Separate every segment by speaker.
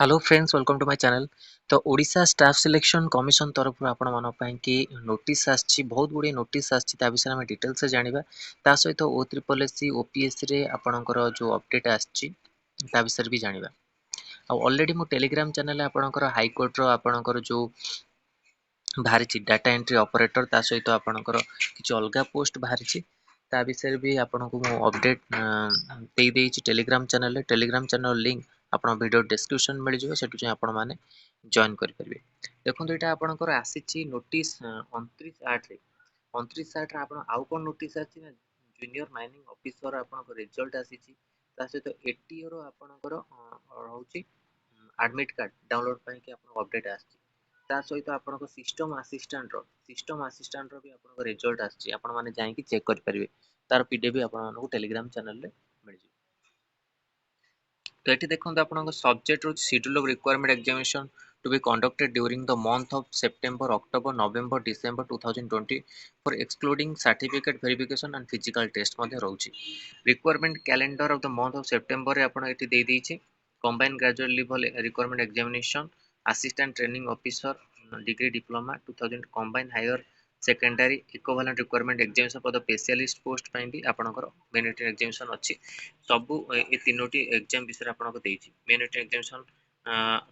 Speaker 1: Hello friends welcome to my channel. तो Odisha staff selection commission तरफ आपण मन कि नोटिस आछि बहुत गुडी नोटिस आछि ता विषय में डिटेल से जानिबा ता सहित ओ ट्रिपल एससी ओपीएससी रे आपणकर जो अपडेट आछि ता विषय भी जानिबा। आ ऑलरेडी मो टेलीग्राम चैनल आपणकर हाई कोर्ट रो आपणकर जो बाहरी डाटा एंट्री ऑपरेटर ता सहित आपणकर किछ अलगा पोस्ट बाहरी ता विषय भी आपको मु अपडेट दे देइछि टेलीग्राम चैनल लिंक आपण वीडियो डिस्क्रिप्शन मिल जिवो सेटु जे आपण माने जॉइन करि परिबे। देखो एटा आपणकर आसीछि नोटिस 29/8 रे 29/8 रे आपण आउ कोन नोटिस आछि ना जूनियर माइनिंग ऑफिसर आपणकर रिजल्ट आसीछि ता सहित एटीओ रो आपणकर रहउछि एडमिट कार्ड डाउनलोड पई कि आपण अपडेट आछि ता सहित आपणकर सिस्टम असिस्टेंट रो भी आपणकर रिजल्ट आछि आपण माने जाई कि चेक करि परिबे तार पीडीएफ भी आपण मानकु टेलीग्राम चैनल रे मिल जिवो। तो ये देखो आप सब्जेक्ट रोज schedule of recruitment examination to be conducted during the month of September October November December 2020 for excluding certificate verification and physical test रोचे। Recruitment calendar of the month of September आपड़ी दे दीजिए combined graduate level recruitment examination assistant training officer degree diploma 2000 combined higher secondary equivalent recruitment examination for the specialist post ପାଇଁ ବି ଆପଣଙ୍କର main written examination ଅଛି। ସବୁ ଏ ତିନୋଟି एग्जाम विषय ଆପଣଙ୍କୁ ଦେଇଛି मेन रिटन एग्जामिनेशन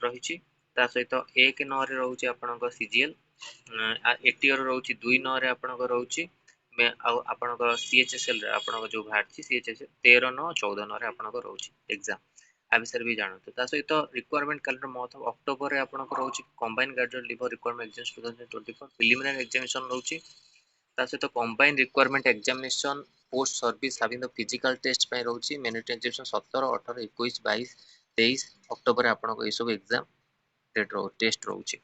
Speaker 1: ରହିଛି ତା ସହିତ 1/9 ରେ ରହୁଛି ଆପଣଙ୍କ सीजीएल एटीओ ର ରହୁଛି 2/9 ରେ ଆପଣଙ୍କ ରହୁଛି ଆଉ ଆପଣଙ୍କ सीएचएसएल ରେ ଆପଣଙ୍କ ଯୋଉ ବାହାରିଛି सीएचएसएल 13/9 14/9 ରେ ଆପଣଙ୍କ ରହୁଛି एग्जाम आ विषय भी जानते ता सहित recruitment calendar month of October रे आपनको रहउची combined graduate level recruitment examination 2024 preliminary examination रहउची ता सहित combined recruitment examination post service having the physical test पे रहउची मैंडेटरी एग्जामिनेशन 17 18 21 22 23 अक्टोबर रे आपनको ए सब एग्जाम डेट रो टेस्ट रहउची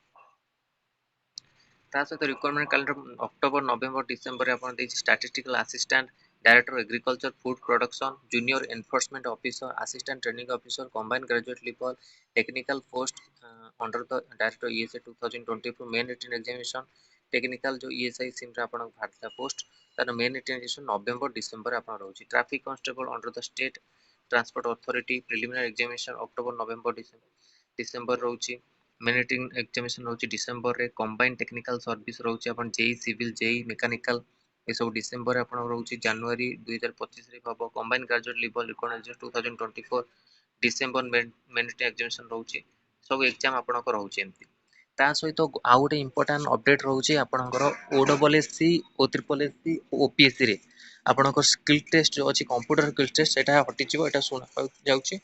Speaker 1: ता सहित recruitment calendar October November December रे आपन देछि statistical assistant director agriculture food production junior enforcement officer assistant training officer combined graduate level technical post under the director ESI 2024 main written examination technical जो ESI सिम रे आपन भारतीय post तार main written examination November December आपन रहउची traffic constable under the state transport authority preliminary examination October November December रहउची main written examination रहउची डिसेंबर रे कंबाइंड टेक्निकल सर्विस रहउची आपन जेई सिविल जेई मैकेनिकल ये सब डिसेंबर आपन रहउची जनवरी 2025 रे हबो combined graduate level recognised 2024 December main written examination रहउची सब एग्जाम आपन को रहउची एमती ता सहित आउ गोटे इंपोर्टेंट अपडेट रहउची आपनकर ओडब्ल्यूएससी ओ ट्रिपल एससी ओपीएससी रे आपनकर स्किल टेस्ट जो अछि कंप्यूटर स्किल टेस्ट सेटा हटि जिवो एटा सुना जाउची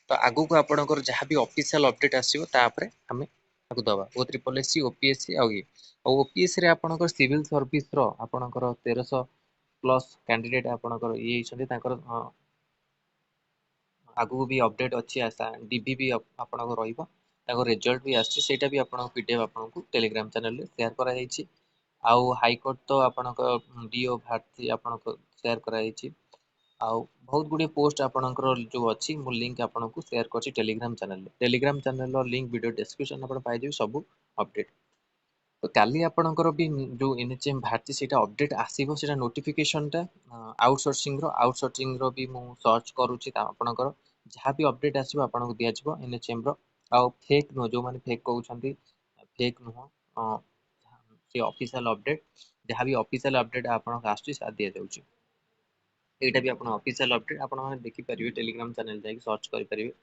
Speaker 1: तो आगु को आपनकर जहां भी ऑफिशियल अपडेट आसीबो ता परे हमें आगु दबा ओ ट्रिपल एससी ओपीएससी आ ये ओपीएससी रे आपनकर सिविल सर्विस रो आपनकर 1300 प्लस कैंडिडेट आपनकर ये छथि तांकर आगु भी अपडेट अच्छी आशा डीबी भी आपनको रहिबो ताको रिजल्ट भी आछि सेटा भी आपनको पीडीएफ आपनको टेलीग्राम चैनल रे शेयर करा जायछि आउ हाई कोर्ट तो आपनको डीओ भारती आपनको शेयर करा जायछि आउ बहुत गुडी पोस्ट आपनकर जो अछि मु लिंक आपनको शेयर करछि टेलीग्राम चैनल रो लिंक वीडियो डिस्क्रिप्शन आपन पाइ जेबे सब अपडेट तो काली आपनकर भी जो एनएचएम भारती सेटा अपडेट आसीबो सेटा नोटिफिकेशन टा आउटसोर्सिंग रो भी मु सर्च करूछि ता आपनकर जहाँ भी अपडेट आसीबो आपनको दिया जिवो एनएचएम रो आ फेक नो जो माने फेक कहउछंती फेक नुह से ऑफिशियल अपडेट जहाँ भी ऑफिशियल अपडेट आपनको आछि सा दिया जाउछि एटा भी आपन ऑफिशियल अपडेट आपन माने देखि परिबे टेलीग्राम चैनल जाई सर्च करि परिबे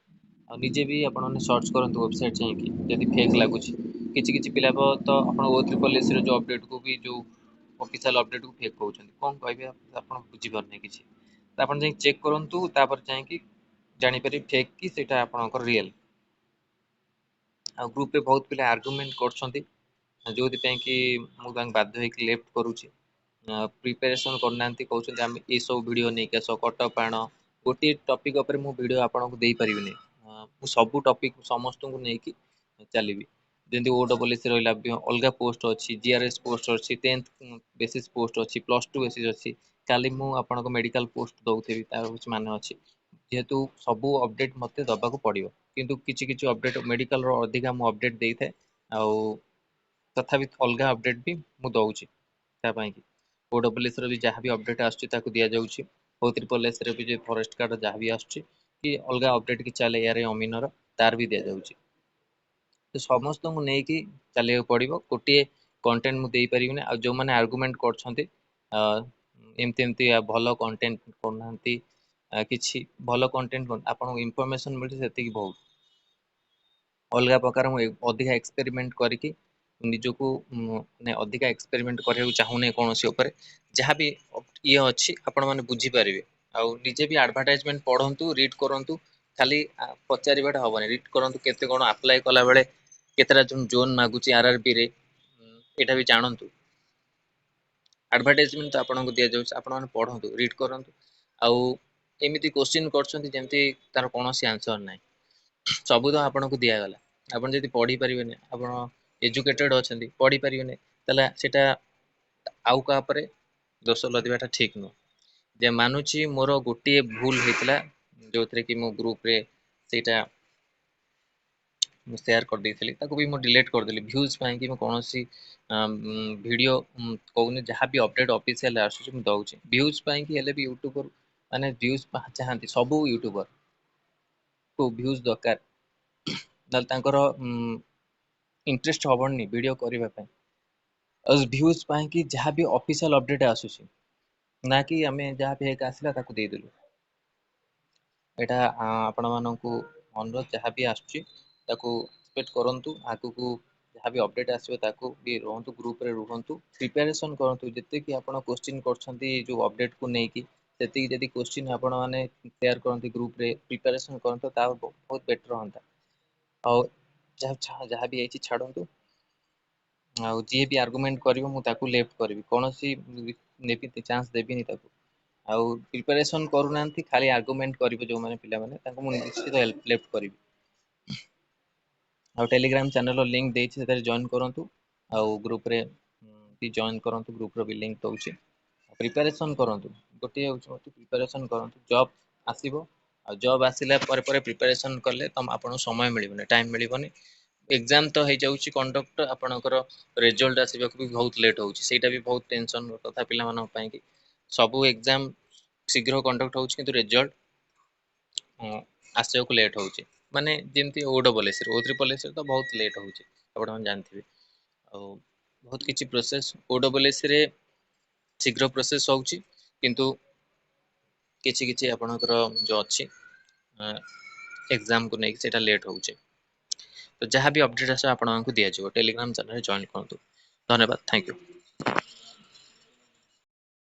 Speaker 1: आ निजे भी आपन माने सर्च करंतु वेबसाइट जाई कि यदि फेक लागुछि किछि किछि पिला तो आपन ओ ट्रिपल एस रे जो अपडेट को भी जो ऑफिशियल अपडेट को फेक कहउछंती कोन कहबे आपन बुझि परने किछि त आपन जाई चेक करंतु तापर जाई कि जानि परि फेक कि सेटा आपनकर रियल आ ग्रुप पे बहुत पिला आर्गुमेंट करछंती जोथि पई कि मु तांग बाध्य होई लेफ्ट करूछि प्रिपरेशन करनांती कहउछंती हम ए सब वीडियो नै के सो कटअप आण गोटे टॉपिक ऊपर मु वीडियो आपनको देई परिबिनी मु सब टॉपिक समस्त को नै कि चलीबी जेंति ओडब्ल्यूएस रहला अलगा पोस्ट अछि जीआरएस पोस्ट अछि 10th बेसिस पोस्ट अछि प्लस 2 बेसिस अछि काली मु आपनको मेडिकल पोस्ट दउथेबी तार कुछ माने अछि जेहेतु सब अपडेट मते दबाको पड़िबो किंतु किछि किछि अपडेट मेडिकल रो अधिका मु अपडेट देई थे आ तथापि अलगा अपडेट भी मु दउछि ता पई कि ओडब्ल्यूएस रो भी जहाँ भी अपडेट आछी ताकू दिया जाउछि ओ ट्रिपल एस रे भी जे फॉरेस्ट गार्ड जहाँ भी आछी कि अलगा अपडेट कि चले यारे अमीनर तार भी दिया जाउछि तो समस्त को नेकी चलिए पड़ो गोटे कंटेंट मुझे पारिनी आ जो मैंने आर्गुमेंट करमती एमती भल कंटेंट करना कि भल कंटेंट आपको इनफॉरमेशन मिलती से बहुत अलग प्रकार अधिका एक्सपेरिमेंट करके निजको ने अधिका एक्सपेरिमेंट करने चाहूने कौन सी जहाँ भी ये अच्छी आपण मैंने बुझीपारे आउ निजे भी एडवर्टाइजमेंट पढ़ु रीड करूँ खाली पचारिबाटा हेनी रीड करूँ केते कौन अप्लाई कला बेले केतेटा जोन मागुची आरआरबी रे एटा भी जानतु एडवर्टाइजमेंट तो आपको दि जाऊँ आपण पढ़ु रीड करूँ आउ एमती क्वेश्चन करमती तार कौन आंसर ना सबू तो आपन को दिगला आपन जब पढ़ी पारे आप एजुकेटेड अच्छा पढ़ी पारे सेटा आउ का दोष लदवाटा ठीक नुह जे मानुची मोर गोटे भूल होता जो थे कि मो ग्रुप रे सेटा शेयर कर देती भी मुझे डिलीट करदेली भ्यूज कि कौन वीडियो कहूनी जहाँ भी अपडेट ऑफिशियल आसूँ दूसरी भ्यूज भी यूट्यूबर माने भ्यूज चाहती सब यूट्यूबर को भ्यूज दरकार इंटरेस्ट हबनी वीडियो करने भ्यूज कि जहाँ भी ऑफिशियल अपडेट आसूँ ना कि आम जहाँ भी एक आसला देदेलु यहाँ आपण मानक अनुरोध जहाँ भी आसपेक्ट करूँ आगु को जहाँ भी अपडेट आसो भी रुहतु ग्रुप रे रुहतु प्रिपेरेसन करूँ जिते कि आप क्वेश्चन कर जो अपडेट को लेकिन से जदि क्वेश्चन आपण मैंने शेयर करते ग्रुप रे प्रिपेरेसन करते बहुत बेटर हाँ और जहाँ भी छाड़ू आउ जी भी आर्गुमेंट कर लेफ्ट करी कौन सी चांस देवी आउ प्रिपेरेसन करूना खाली आर्गुमेंट करेंगे जो मैंने पे निश्चित लेफ्ट करी आउ टेलीग्राम चैनल लिंक देती जॉइन करूँ आउ ग्रुप रे भी जॉइन करूँ ग्रुप भी लिंक दूसरी प्रिपेरेसन करूँ गोटे प्रिपेरेसन करूँ जॉब आसो जॉब आसला प्रिपेरेसन कले तुम आपको समय मिलने टाइम मिलनी एग्जाम तो हो जाऊँगी कंडक्ट आपणकर रिजल्ट आसवा भी बहुत लेट होटा भी बहुत टेंशन कथा पाई कि सबू एग्जाम शीघ्र कंडक्ट हो रिजल्ट आसवा लेट हो माने जमी ओ ट्रिपल एस तो बहुत लेट हो जानते बहुत किसी प्रोसेस OSS रे शीघ्र प्रोसेस होची किंतु किछि किछि आपणकर जो अच्छी एग्जाम को लेकिन सेटा लेट हो तो जहाँ भी अपडेट आस आपको दिज्व टेलीग्राम चैनल जॉइन करूँ धन्यवाद थैंक यू।